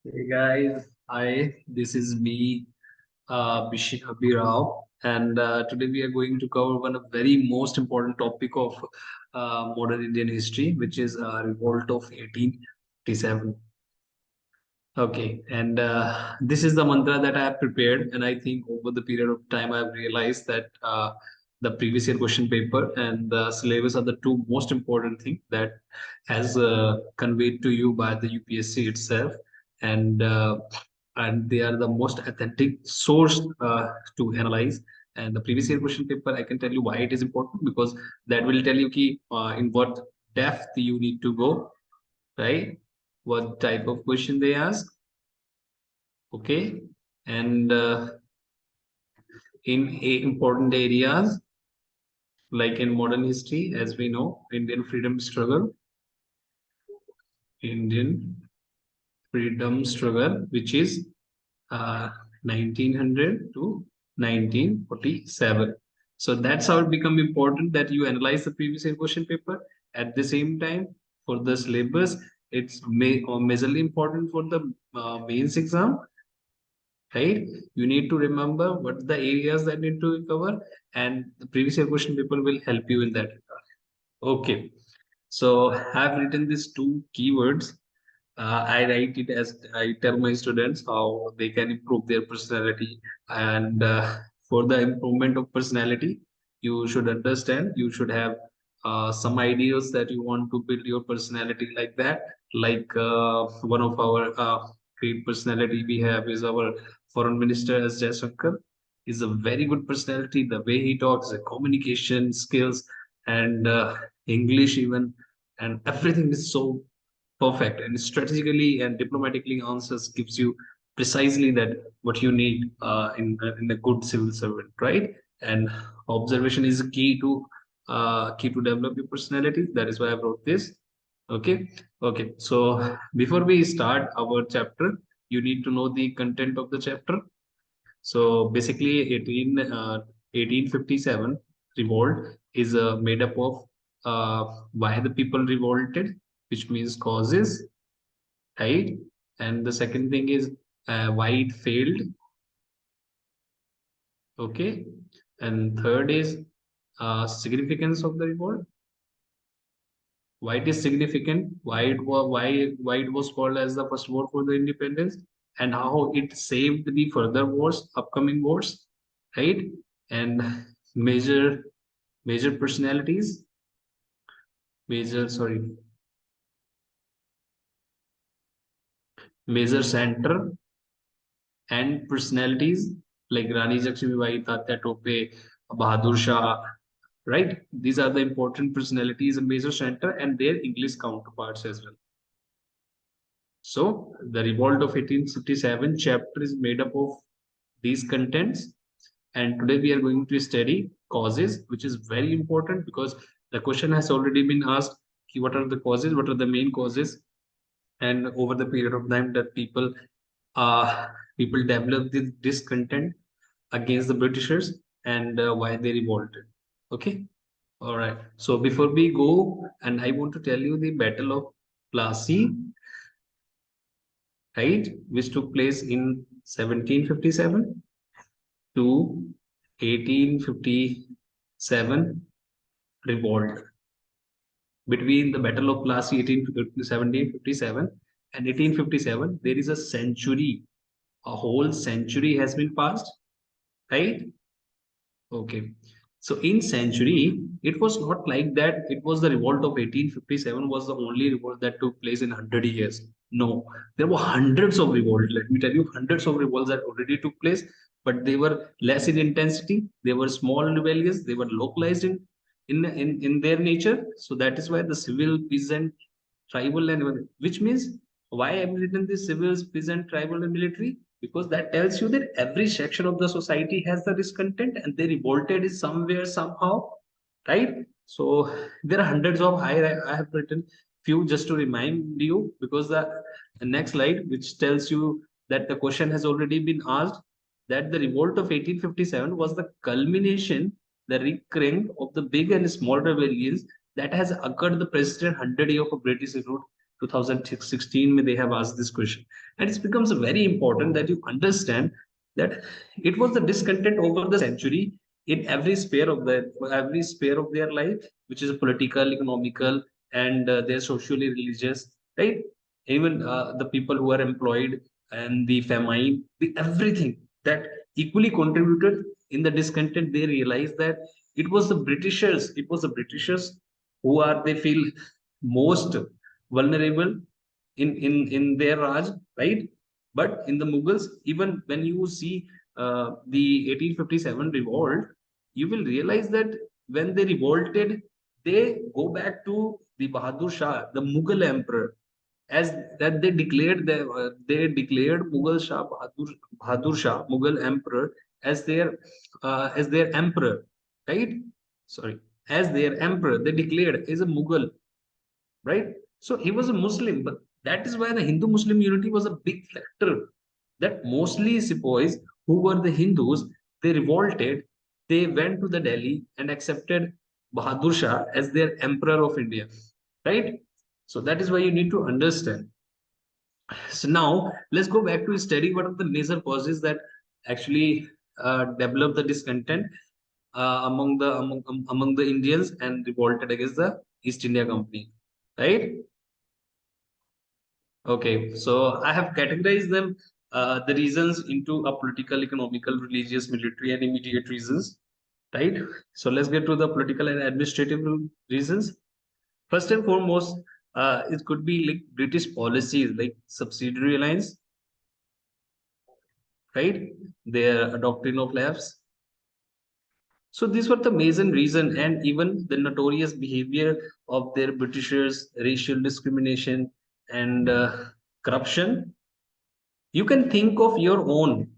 Hey guys, hi, this is me, Bishi Abhirao, and today we are going to cover one of very most important topic of modern Indian history, which is Revolt of 1857. Okay, and this is the mantra that I have prepared, and I think over the period of time I've realized that the previous year question paper and the syllabus are the two most important thing that has conveyed to you by the UPSC itself, and they are the most authentic source to analyze. And the previous year question paper, I can tell you why it is important because that will tell you in what depth you need to go, right? What type of question they ask, okay, and in important areas like in modern history, as we know, Indian freedom struggle, which is 1900 to 1947. So that's how it become important that you analyze the previous year question paper. At the same time, for the syllabus, it's majorly important for the mains exam, right? You need to remember what the areas that need to cover, and the previous year question paper will help you in that regard. Okay, so I've written these two keywords. I write it as I tell my students how they can improve their personality, and for the improvement of personality, you should understand. You should have some ideas that you want to build your personality like that. Like one of our great personality we have is our foreign minister as Jaishankar. He's a very good personality. The way he talks, the communication skills, and English even, and everything is so perfect and strategically and diplomatically answers gives you precisely that what you need in a good civil servant, right? And observation is key to develop your personality. That is why I wrote this. Okay, okay. So before we start our chapter, you need to know the content of the chapter. So basically, 1857 revolt is made up of why the people revolted, which means causes, right? And the second thing is why it failed, okay? And third is significance of the revolt, why it is significant, why it was called as the first war for the independence, and how it saved the further wars, upcoming wars, right? And major major personalities, major sorry, major center and personalities like Rani Lakshmibai, Tatya Tope, Bahadur Shah, right? These are the important personalities in major center and their English counterparts as well. So the Revolt of 1857 chapter is made up of these contents. And today we are going to study causes, which is very important because the question has already been asked, what are the causes, what are the main causes, and over the period of time that uh, people developed this discontent against the Britishers, and why they revolted. Okay, all right. So before we go, and I want to tell you the Battle of Plassey, right, which took place in 1757 to 1857 revolt. Between the Battle of Plassey 1757 and 1857, there is a century. A whole century has been passed, right? Okay. So in century, it was not like that. It was the revolt of 1857 was the only revolt that took place in 100 years. No, there were hundreds of revolts. Let me tell you, hundreds of revolts that already took place, but they were less in intensity. They were small rebellions. They were localized in their nature. So that is why the civil, peasant, tribal, and which means why I've written this civils, peasant, tribal, and military, because that tells you that every section of the society has the discontent and they revolted is somewhere somehow, right? So there are hundreds of I have written few just to remind you because the next slide which tells you that the question has already been asked, that the revolt of 1857 was the culmination, the recurring of the big and small rebellions that has occurred the precedent 100 years of British rule 2016 they have asked this question, and it becomes very important that you understand that it was the discontent over the century in every sphere of their life, which is political, economical, and they're socially religious, right? Even the people who are employed and the famine, the everything that equally contributed in the discontent. They realized that it was the Britishers who are they feel most vulnerable in their Raj, right? But in the Mughals, even when you see the 1857 revolt, you will realize that when they revolted, they go back to the Bahadur Shah, the Mughal emperor, as that they declared Mughal Shah Bahadur Shah, Mughal emperor, as their emperor, right? Sorry, as their emperor, they declared as a Mughal, right? So he was a Muslim, but that is why the Hindu Muslim unity was a big factor. That mostly sepoys who were the Hindus, they revolted, they went to the Delhi and accepted Bahadur Shah as their emperor of India, right? So that is why you need to understand. So now let's go back to study what are the major causes that actually develop the discontent among the Indians and revolted against the East India Company, right? Okay, so I have categorized them, the reasons into a political, economical, religious, military, and immediate reasons, right? So let's get to the political and administrative reasons. First and foremost, it could be like British policies, like subsidiary alliance, right? Their doctrine of lapse. So these were the major reason, and even the notorious behavior of their Britishers, racial discrimination, and corruption. You can think of your own.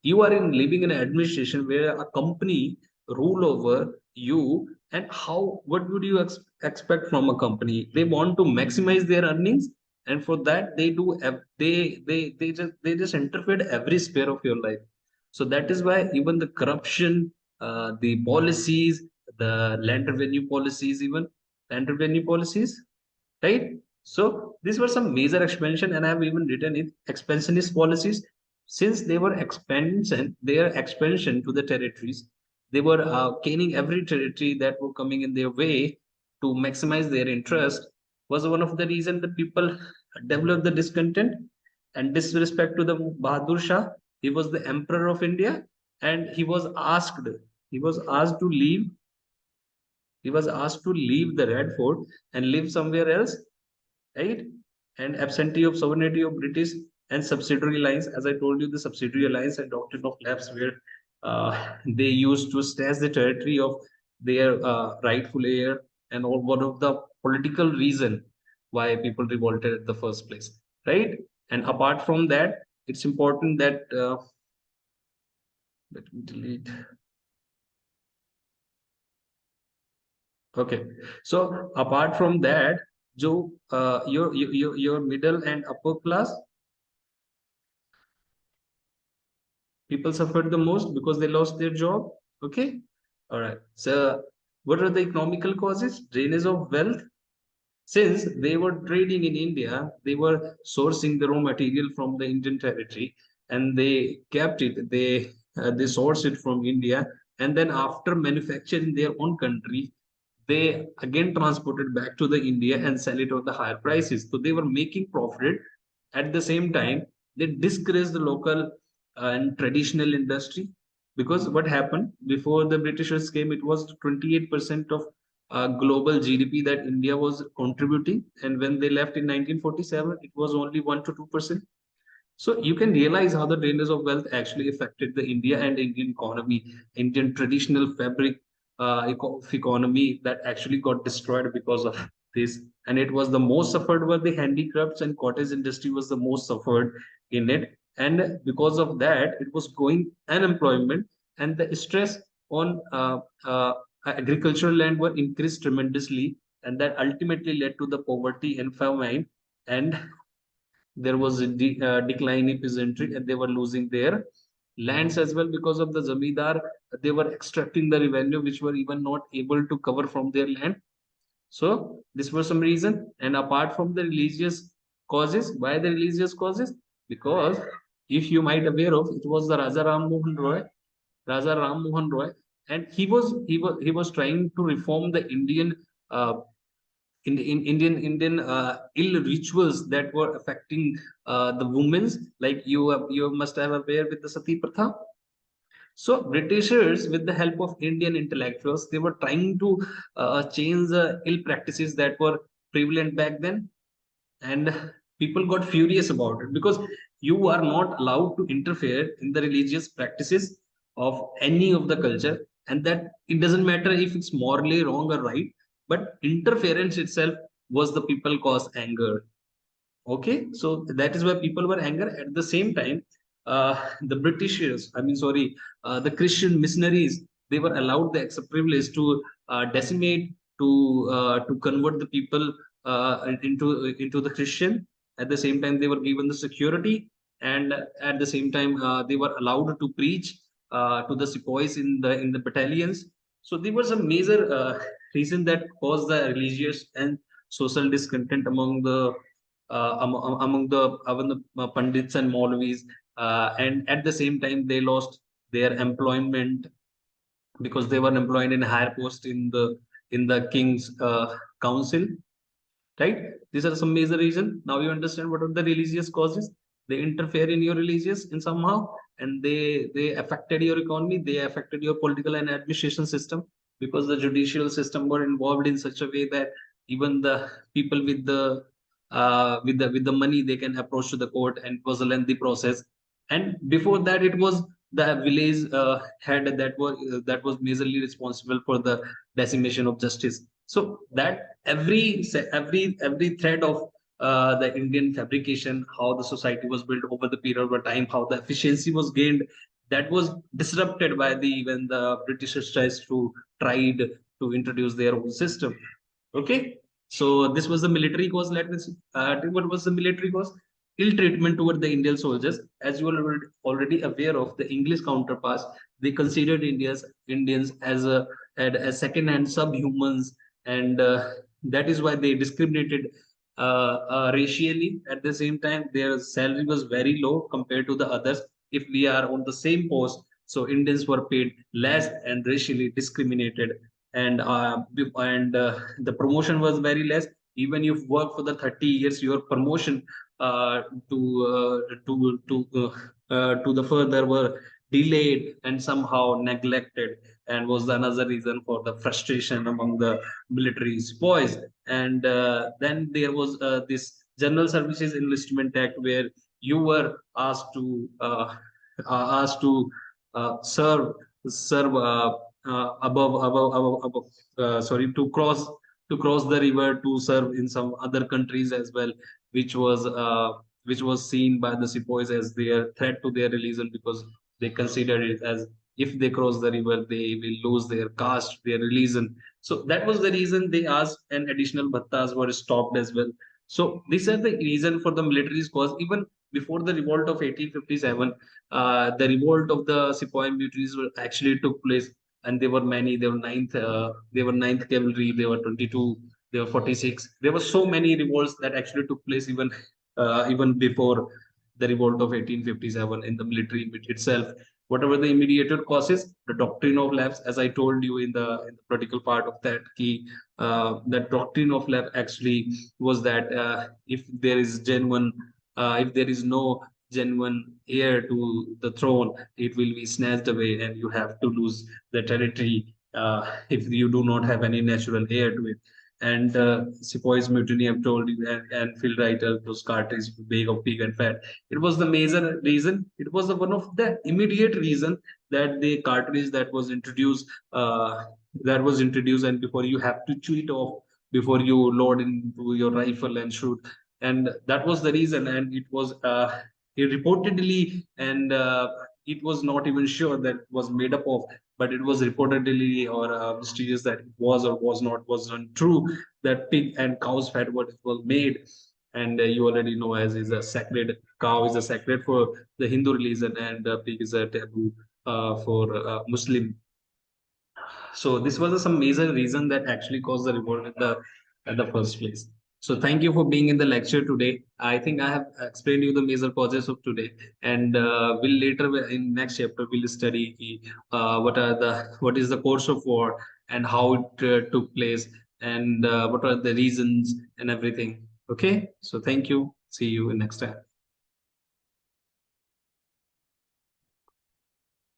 You are in living in an administration where a company rule over you, and how what would you expect from a company? They want to maximize their earnings, and for that they do they just interfere every sphere of your life. So that is why even the corruption, the policies, the land revenue policies, even land revenue policies, right? So these were some major expansion, and I have even written it expansionist policies. Since they were their expansion to the territories, they were gaining every territory that were coming in their way to maximize their interest. Was one of the reason that people developed the discontent and disrespect to the Bahadur Shah. He was the emperor of India, and he was asked to leave he was asked to leave the Red Fort and live somewhere else, right? And absentee of sovereignty of British and subsidiary lines. As I told you, the subsidiary lines and doctrine of lapse, where they used to stash the territory of their rightful heir, and all one of the political reason why people revolted at the first place, right? And apart from that, it's important that let me delete. Okay, so apart from that, जो your middle and upper class people suffered the most because they lost their job. Okay, all right. So what are the economical causes? Drainage of wealth. Since they were trading in India, they were sourcing the raw material from the Indian territory, and they kept it. They sourced it from India, and then after manufacturing their own country, they again transported back to the India and sell it on the higher prices. So they were making profit. At the same time, they discouraged the local and traditional industry, because what happened before the Britishers came, it was 28% of global GDP that India was contributing, and when they left in 1947, it was only 1 to 2%. So you can realize how the drainage of wealth actually affected the India and Indian economy, Indian traditional fabric of economy that actually got destroyed because of this. And it was the most suffered were the handicrafts, and cottage industry was the most suffered in it. And because of that, it was going unemployment, and the stress on agricultural land were increased tremendously, and that ultimately led to the poverty and famine. And there was a decline in peasantry, and they were losing their lands as well because of the zamindar. They were extracting the revenue which were even not able to cover from their land. So this was some reason. And apart from the religious causes, why the religious causes? Because if you might aware of, it was the Raja Ram Mohan Roy, and he was trying to reform the Indian uh, Indian ill rituals that were affecting the women's, like you must have aware with the sati pratha. So Britishers, with the help of Indian intellectuals, they were trying to change the ill practices that were prevalent back then, and people got furious about it because you are not allowed to interfere in the religious practices of any of the culture, and that it doesn't matter if it's morally wrong or right, but interference itself was the people cause anger. Okay, so that is why people were angry. At the same time, the Britishers, I mean, sorry, the Christian missionaries, they were allowed the extra privilege to decimate, to convert the people into the Christian. At the same time, they were given the security, and at the same time, they were allowed to preach to the sepoys in the battalions. So there was a major reason that caused the religious and social discontent among the pandits and Maulvis, and at the same time they lost their employment because they were employed in higher post in the king's council, right? These are some major reasons. Now you understand what are the religious causes. They interfere in your religious in somehow, and they affected your economy, they affected your political and administration system, because the judicial system were involved in such a way that even the people with the money, they can approach to the court, and it was a lengthy process. And before that, it was the village head that was majorly responsible for the decimation of justice. So that every thread of the Indian fabrication, how the society was built over the period of time, how the efficiency was gained, that was disrupted by the when the Britishers tried to introduce their own system. Okay, so this was the military cause. Let me see. What was the military cause? Ill treatment toward the Indian soldiers. As you are already aware of, the English counterparts, they considered Indians as second-hand subhumans, and that is why they discriminated racially. At the same time, their salary was very low compared to the others. If we are on the same post, so Indians were paid less and racially discriminated, and the promotion was very less. Even if you work for the 30 years, your promotion uh, to to the further were delayed and somehow neglected, and was another reason for the frustration among the military boys. And then there was this General Services Enlistment Act, where you were asked to serve sorry, to cross the river to serve in some other countries as well, which was uh, which was seen by the sepoys as their threat to their religion, because they considered it as, if they cross the river, they will lose their caste, their religion. So that was the reason they asked, and additional bhattas were stopped as well. So these are the reason for the military's cause. Even before the revolt of 1857, the revolt of the Sepoy mutinies actually took place, and there were many. There were ninth cavalry. There were 22. There were 46. There were so many revolts that actually took place even before the revolt of 1857 in the military itself. Whatever the immediate causes, the doctrine of lapse, as I told you in the political part of that key, that doctrine of lapse actually was that if there is no genuine heir to the throne, it will be snatched away, and you have to lose the territory if you do not have any natural heir to it. And Sepoy's mutiny, I've told you, and field writer, those cartridge, bag of pig and fat. It was the major reason. It was the one of the immediate reason that the cartridge that was introduced, and before you have to chew it off before you load into your rifle and shoot, and that was the reason. And it reportedly, and it was not even sure that it was made up of, but it was reportedly or mysterious that it was or was untrue, that pig and cow's fat was made. And you already know, as is a sacred, cow is a sacred for the Hindu religion, and pig is a taboo for Muslim. So this was some major reason that actually caused the revolt in the at the first place. So thank you for being in the lecture today. I think I have explained you the major causes of today, and we'll later in next chapter we'll study what is the course of war and how it took place, and what are the reasons and everything. Okay, so thank you. See you in next time.